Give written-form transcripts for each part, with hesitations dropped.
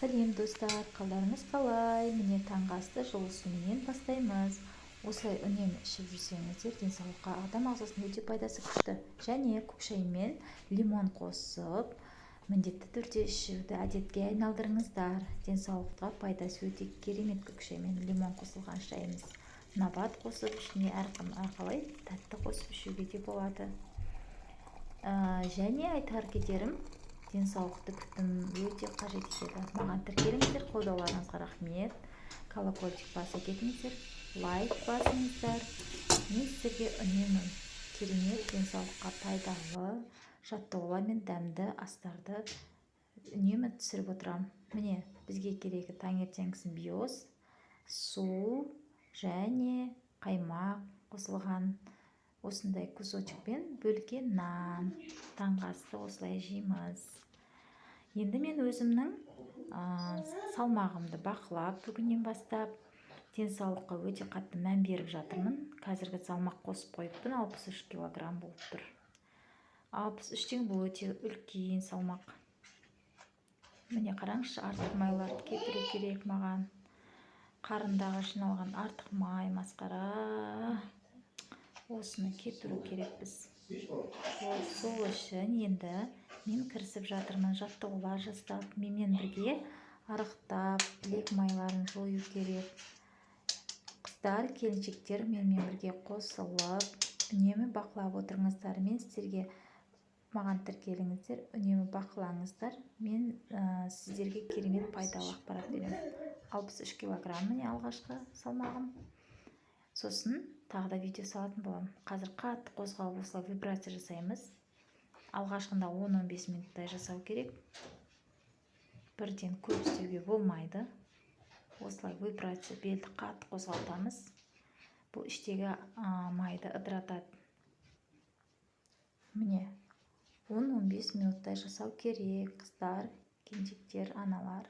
Сәлем достар, қалдарыңыз қалай? Міне таңғы асты жылы суменен бастаймыз. Осылай үнемі ішіп жүрсеңіздер, денсаулыққа адам ағзасына өте пайдасы күшті. Және көк шаймен лимон қосып, міндетті түрде ішуді әдетке айналдырыңыздар. Денсаулыққа пайдасы өте керемет көк шаймен лимон қосылған шайымыз. Набат қосып, ішіне әрқалай тәтті қосып ішуге де болады. Және айтар кетерім, денсаулықты күтім өте қажет етеді. Маған тіркеліңіздер, қолдауларыңызға рахмет. Колокольчик баса кетіңіздер, лайк басыңыздар. Мен сіздерге үнемі керемет денсаулыққа пайдалы жаттығулар мен дәмді астарды үнемі түсіріп отырамын. Міне бізге керегі таңертеңгісін биоз, су және қаймақ қосылған осындай кусочекпен бөлген нан. Таңғы асты осылай жейміз. Енді мен өзімнің салмағымды бақылап, бүгіннен бастап денсаулыққа өте қатты мән беріп жатырмын. Қазіргі салмақ қосып қойыппын, 63 килограмм болып тұр. 63-тен бұл өте үлкен салмақ. Міне қараңызшы, артық майларды кетіру керек маған. Қарындағы жиналған артық май, масқара. Осыны кетіру керекпіз. Сол үшін енді мен кірісіп жатырмын, жаттығулар жасап, менімен бірге арықтап, білек майларын жою керек. Қыздар, келіншектер менімен бірге қосылып, үнемі бақылап отырыңыздар. Мен сіздерге, маған тіркеліңіздер, үнемі бақылаңыздар. Мен сіздерге керемет пайдалы ақпарат беремін. 63 килограмм міне алғашқы салмағым. Сосын тағы да видео салатын боламын. Қазір қатты қозғалып осылай вибрация жасаймыз. Алғашқында 10-15 минуттай жасау керек. Бірден көп істеуге болмайды. Осылай вибрация, белді қатты қозғалтамыз. Бұл іштегі майды ыдыратады. Міне 10-15 минуттай жасау керек, қыздар, келіншектер, аналар.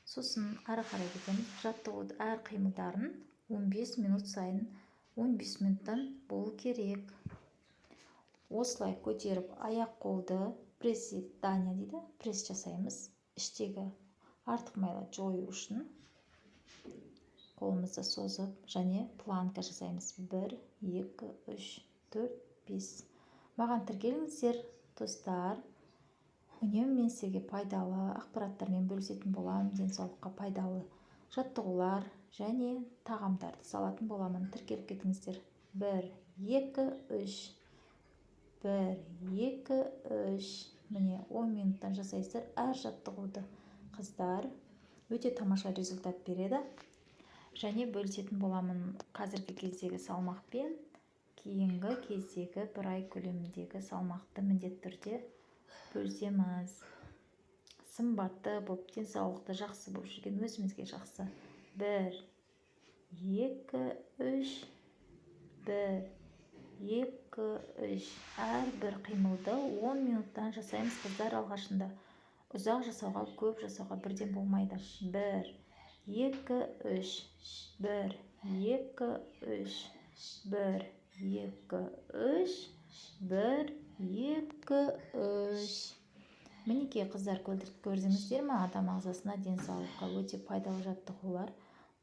Сосын ары қарай кетеміз. Жаттығуды әр қимылдарын 15 минут сайын 15 минуттан болу керек. Осылай көтеріп аяқ қолды приседания дейді, пресс жасаймыз. Іштегі артық майларды жою үшін қолымызды созып және планка жасаймыз. 1, 2, 3, 4, 5. Маған тіркеліңіздер, достар. Үнемі мен сізге пайдалы ақпараттармен бөлісетін боламын. Денсаулыққа пайдалы жаттығулар және тағамдарды салатын боламын. Тіркеліп кетіңіздер. 1, 2, 3. 1, 2, 3. Міне 10 минуттан жасайсыздар әр жаттығуды. Қыздар, өте тамаша результат береді. Және бөлісетін боламын қазіргі кездегі салмақпен, кейінгі кездегі 1 ай көлеміндегі салмақты міндетті түрде бөлісеміз. Сымбатты болып, денсаулықты жақсы болып жүрген өзімізге жақсы. 1, 2, 3. 1, 2, 3. Әрбір қимылды 10 минуттан жасаймыз, қыздар. Алғашында ұзақ жасауға, көп жасауға бірден болмайды. 1, 2, 3. 1, 2, 3. 1, 2, 3. 1, 2, 3. Мінекей, қыздар, көрдіңіздер ме? Адам ағзасына, денсаулыққа өте пайдалы жаттығулар.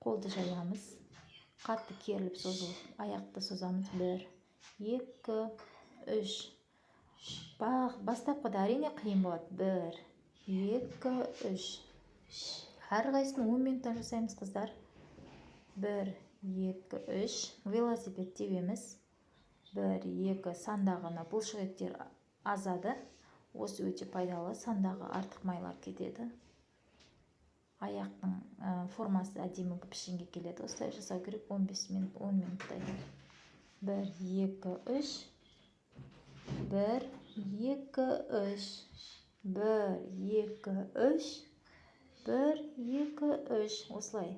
Қолды жаямыз. Қатты керіліп созылып, аяқты созамыз. 1, 2, 3. Бастапқыда әрине қиын болады. 1, 2, 3. Әрқайсысын 10 минуттан жасаймыз, қыздар. 1, 2, 3. Велосипед тебеміз. 1, 2. Сандағына бұлшық еттер азады. Осы өте пайдалы. Сандағы артық майлар кетеді. Аяқтың формасы әдемі пішінге келеді. Осылай жасау керек 15 минут, 10 минуттай. 1, 2, 3. 1, 2, 3. 1, 2, 3. 1, 2, 3. Осылай.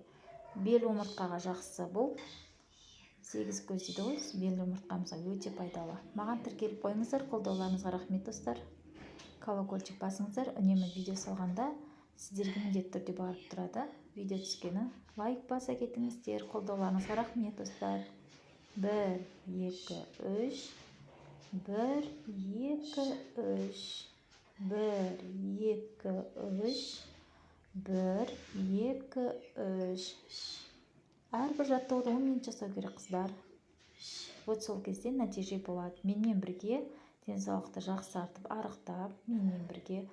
Бел омыртқаға жақсы бұл. 8 көз дейді ғой, бел омыртқамызға өте пайдалы. Маған тіркеліп қойыңыздар, қолдауларыңызға рахмет, достар. Колокольчик басыңыздар, үнемі видео салғанда сіздерге міндетті түрде барып тұрады. Видео түскені лайк баса кетіңіздер, қолдауларыңызға рахмет, достар. 1, 2, 3. 1, 2, 3. 1, 2, 3. 1 2 3. Әрбір жаттығуды 10 минут жасау керек қыздар. Вот сол кезде нәтиже болады. Менімен бірге денсаулықты жақсартып, арықтап, менімен бірге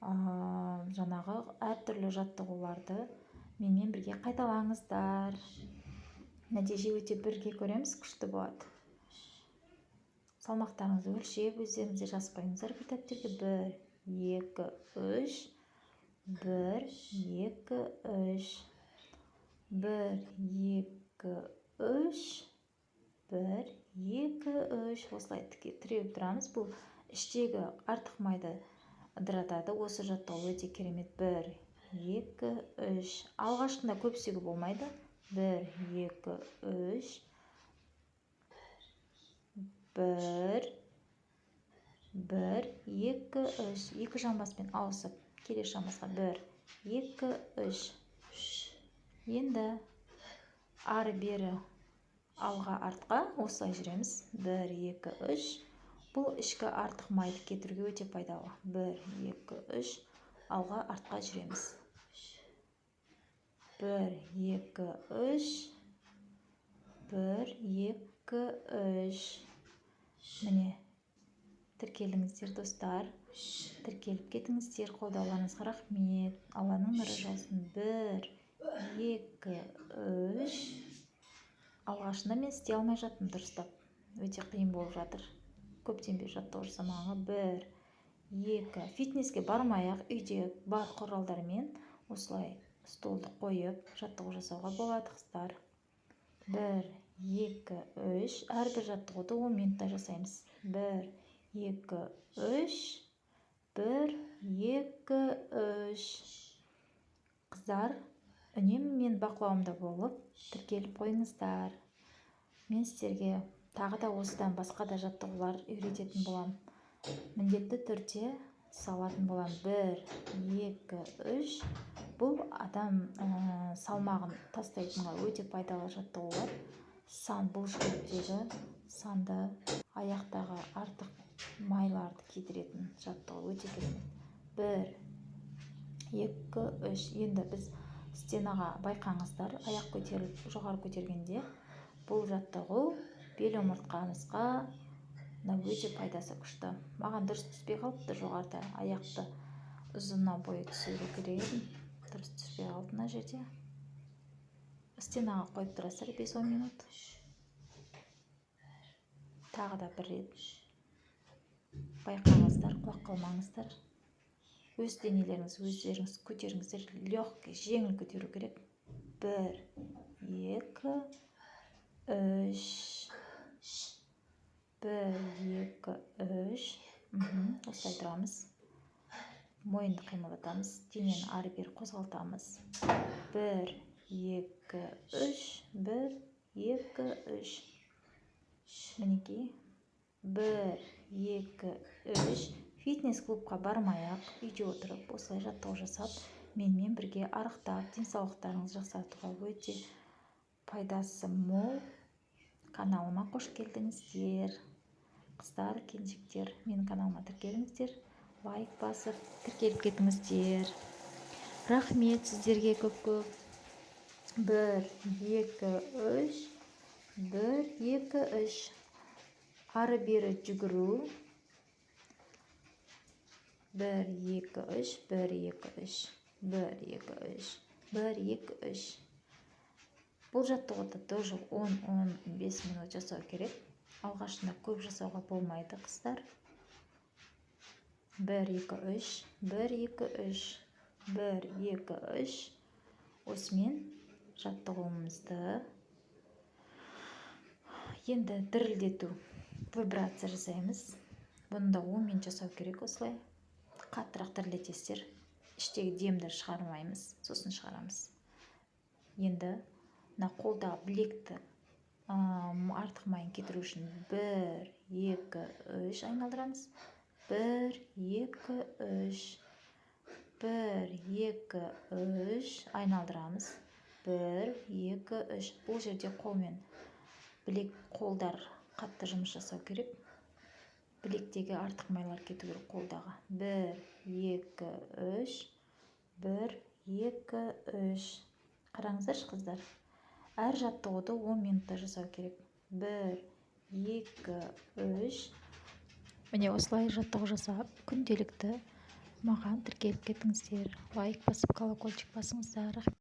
жаңағы әртүрлі жаттығуларды менімен бірге қайталаңыздар. Нәтиже өте бірге көреміз, күшті болады. Салмақтарыңызды өлшеп, өздеріңізде жазып қойыңыздар дәптерге. 1 2 3. 1 2 3. 1 2 3. 1 2 3. Осылай тіреуіп тұрамыз. Бұл іштегі артық майды ыдыратады. Осы жаттығу өте керемет. 1 2 3. Алғашқында көп істеуге болмайды. 1 2 3. 1 1 2 3. Екі жамбаспен ауысып, келесі жамбасқа 1 2 3. Енді ары бері алға артқа осылай жүреміз. 1 2 3. Бұл ішкі артық майды кетіруге өте пайдалы. 1 2 3. Алға артқа жүреміз. 1 2 3. 1 2 3. Міне, тіркеліңіздер достар. Тіркеліп кетіңіздер. Қолдауларыңызға рахмет. Алланың нұры жаусын. 1 2 3. Алғашында мен істей алмай жаттым дұрыстап. Өте қиын болып жатыр. Көптен бері жаттығу жасамағанға. 1 2. Фитнеске бармай-ақ үйде бар құралдармен осылай столды қойып жаттығу жасауға болады қыздар. 1 2 3. Әрбір жаттығуды 10 минутта жасаймыз. 1 2 3. 1 2 3. Қыздар, үнемі мен бақылауымда болып, тіркеліп қойыңыздар. Мен сіздерге тағы да осыдан басқа да жаттығулар үйрететін болам. Міндетті түрде салатын болам. 1 2 3. Бұл адам салмағын тастайтынға өте пайдалы жаттығулар. Бұл жүректегі санды, аяқтағы артық майларды кетіретін жаттығу өте керемет. 1 2 3. Енді біз стенаға байқаңыздар, аяқ көтеріліп жоғары көтергенде бұл жаттығу бел омыртқамызға өте пайдасы күшті. Маған дұрыс түспей қалыпты жоғарыда, аяқты ұзына бойы түсуге керек едім. Дұрыс түспей қалды мына жерде. Стенаға қойып тұрасыздар 5-10 минут. Тағы да бір рет байқаңыздар, құлақ қалмаңыздар. Өз денелеріңіз, өздеріңіз көтеріңіздер. Легкий, жеңіл көтеру керек. 1 2 3. 1 2 3. Осылай тұрамыз. Мойынды қимылдатамыз. Денені ары бері қозғалтамыз. 1 2 3. 1 2 3. Мінекей. 1 2 3. Фитнес-клубқа бармай-ақ үйде отырып, осылай жаттығу жасап, менімен бірге арықтап, денсаулықтарыңызды жақсартуға өте пайдасы мол. Каналыма қош келдіңіздер. Қыздар, келіншектер, менің каналыма тіркеліңіздер. Лайк басып, тіркеліп кетіңіздер. Рахмет сіздерге көп-көп. 1 2 3. 1 2 3. Ары бері жүгіру. 1 2 3. 1 2 3. 1 2 3. 1 2 3. Бұл жаттығуды тоже 10-15 минут жасау керек. Алғашында көп жасауға болмайды қыздар. 1 2 3. 1 2 3. 1 2 3. Осымен жаттығуымызды енді дірілдету, вибрация жасаймыз. Бұны да 10 минут жасау керек осылай. Қаттырақ дірілдетесіздер. Іштегі демді шығармаймыз, сосын шығарамыз. Енді қолда білекті артық майын кетіру үшін 1 2 3 айналдырамыз. 1 2 3. 1 2 3 айналдырамыз. 1 2 3. Бұл жерде қолмен білек, қолдар қатты жұмыс жасау керек. Білектегі артық майлар кету керек қолдағы. 1 2 3. 1 2 3. Қараңыздаршы қыздар. Әр жаттығуды 10 минутта жасау керек. 1 2 3. Міне осылай жаттығу жасап, күнделікті маған тіркеліп кетіңіздер. Лайк басып, колокольчик басыңыздар.